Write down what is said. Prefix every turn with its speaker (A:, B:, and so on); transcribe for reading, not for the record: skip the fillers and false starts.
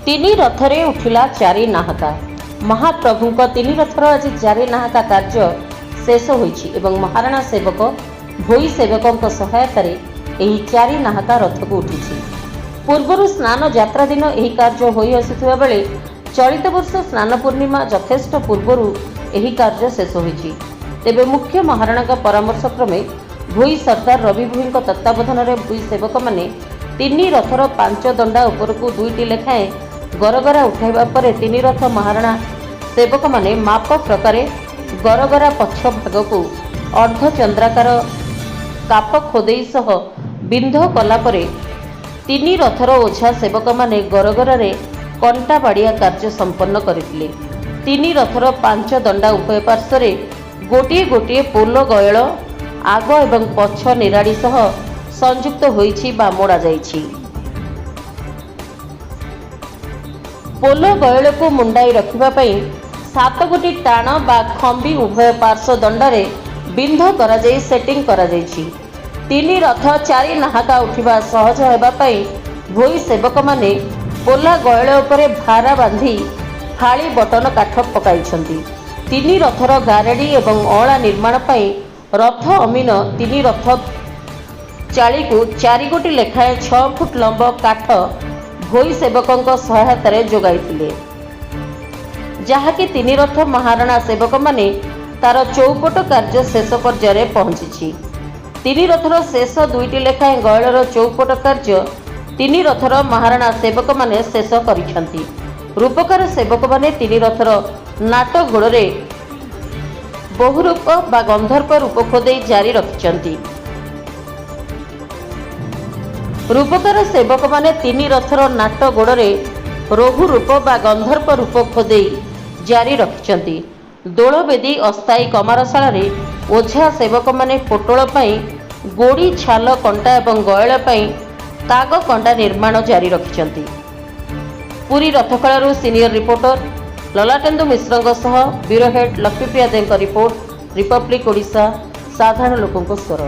A: ତିନି ରଥରେ ଉଠିଲା ଚାରି ନାହାକା। ମହାପ୍ରଭୁଙ୍କ ତିନି ରଥର ଆଜି ଚାରି ନାହାକା କାର୍ଯ୍ୟ ଶେଷ ହୋଇଛି ଏବଂ ମହାରଣା ସେବକ ଭୋଇ ସେବକଙ୍କ ସହାୟତାରେ ଏହି ଚାରି ନାହାକା ରଥକୁ ଉଠିଛି। ପୂର୍ବରୁ ସ୍ନାନ ଯାତ୍ରା ଦିନ ଏହି କାର୍ଯ୍ୟ ହୋଇ ଆସୁଥିବା ବେଳେ ଚଳିତ ବର୍ଷ ସ୍ନାନ ପୂର୍ଣ୍ଣିମା ଯଥେଷ୍ଟ ପୂର୍ବରୁ ଏହି କାର୍ଯ୍ୟ ଶେଷ ହୋଇଛି। ତେବେ ମୁଖ୍ୟ ମହାରଣାଙ୍କ ପରାମର୍ଶ କ୍ରମେ ଭୋଇ ସର୍ଦ୍ଦାର ରବି ଭୋଇଙ୍କ ତତ୍ତ୍ୱାବଧାନରେ ଭୋଇ ସେବକମାନେ ତିନି ରଥର ପାଞ୍ଚ ଦଣ୍ଡା ଉପରକୁ ଦୁଇଟି ଲେଖାଏଁ ଗରଗରା ଉଠାଇବା ପରେ ତିନି ରଥ ମହାରଣା ସେବକମାନେ ମାପ ପ୍ରକାରେ ଗରଗରା ପଛ ଭାଗକୁ ଅର୍ଦ୍ଧଚନ୍ଦ୍ରାକାର କାପ ଖୋଦେଇ ସହ ବିନ୍ଧ କଲା ପରେ ତିନି ରଥର ଓଝା ସେବକମାନେ ଗରଗରାରେ କଣ୍ଟା ବାଡ଼ିଆ କାର୍ଯ୍ୟ ସମ୍ପନ୍ନ କରିଥିଲେ। ତିନି ରଥର ପାଞ୍ଚ ଦଣ୍ଡା ଉଭୟ ପାର୍ଶ୍ୱରେ ଗୋଟିଏ ଗୋଟିଏ ପୋଲ ଗୟଳ ଆଗ ଏବଂ ପଛ ନିରାଡ଼ି ସହ ସଂଯୁକ୍ତ ହୋଇଛି ବା ମୋଡ଼ା ଯାଇଛି। ପୋଲ ଗୟଳକୁ ମୁଣ୍ଡାଇ ରଖିବା ପାଇଁ 7 ଗୋଟି ଟାଣ ବା ଖମ୍ବି ଉଭୟ ପାର୍ଶ୍ୱ ଦଣ୍ଡାରେ ବିନ୍ଧ କରାଯାଇ ସେଟିଂ କରାଯାଇଛି। ତିନି ରଥ ଚାରି ନାହାକା ଉଠିବା ସହଜ ହେବା ପାଇଁ ଭୋଇ ସେବକମାନେ ପୋଲା ଗୟଳ ଉପରେ ଭାରା ବାନ୍ଧି ଫାଳି ବଟନ କାଠ ପକାଇଛନ୍ତି। ତିନି ରଥର ଗାରେଡ଼ି ଏବଂ ଅଁଳା ନିର୍ମାଣ ପାଇଁ ରଥ ଅମିନ ତିନି ରଥ ଚାଳିକୁ 4 ଗୋଟି ଲେଖାଏଁ 6 ଫୁଟ ଲମ୍ବ କାଠ ଭୋଇ ସେବକଙ୍କ ସହାୟତାରେ ଯୋଗାଇଥିଲେ, ଯାହାକି ତିନି ରଥ ମହାରଣା ସେବକମାନେ ତାର ଚୌପଟ କାର୍ଯ୍ୟ ଶେଷ ପର୍ଯ୍ୟାୟରେ ପହଞ୍ଚିଛି। ତିନି ରଥର ଶେଷ ଦୁଇଟି ଲେଖାଏଁ ଗୟଳର ଚୌପଟ କାର୍ଯ୍ୟ ତିନି ରଥର ମହାରଣା ସେବକମାନେ ଶେଷ କରିଛନ୍ତି। ରୂପକାର ସେବକମାନେ ତିନି ରଥର ନାଟ ଗୋଡ଼ରେ ବହୁରୂପ ବା ଗନ୍ଧର୍ପ ରୂପ ଖୋଦେଇ ଜାରି ରଖିଛନ୍ତି। ରୂପକାର ସେବକମାନେ ତିନି ରଥର ନାଟ ଗୋଡ଼ରେ ରୋହୁ ରୂପ ବା ଗନ୍ଧର୍ପ ରୂପ ଖୋଦେଇ ଜାରି ରଖିଛନ୍ତି। ଦୋଳବେଦୀ ଅସ୍ଥାୟୀ କମାରଶାଳାରେ ଓଝା ସେବକମାନେ ପୋଟଳ ପାଇଁ ଗୋଡ଼ି ଛାଲ କଣ୍ଟା ଏବଂ ଗୟଳ ପାଇଁ ତାଗ କଣ୍ଟା ନିର୍ମାଣ ଜାରି ରଖିଛନ୍ତି। ପୁରୀ ରଥଖଳାରୁ ସିନିୟର ରିପୋର୍ଟର ଲଲାଟେନ୍ଦୁ ମିଶ୍ରଙ୍କ ସହ ବ୍ୟୁରୋ ହେଡ୍ ଲକ୍ଷ୍ମୀପ୍ରିୟା ଦେଙ୍କ ରିପୋର୍ଟ, ରିପବ୍ଲିକ୍ ଓଡ଼ିଶା, ସାଧାରଣ ଲୋକଙ୍କ ସ୍ୱର।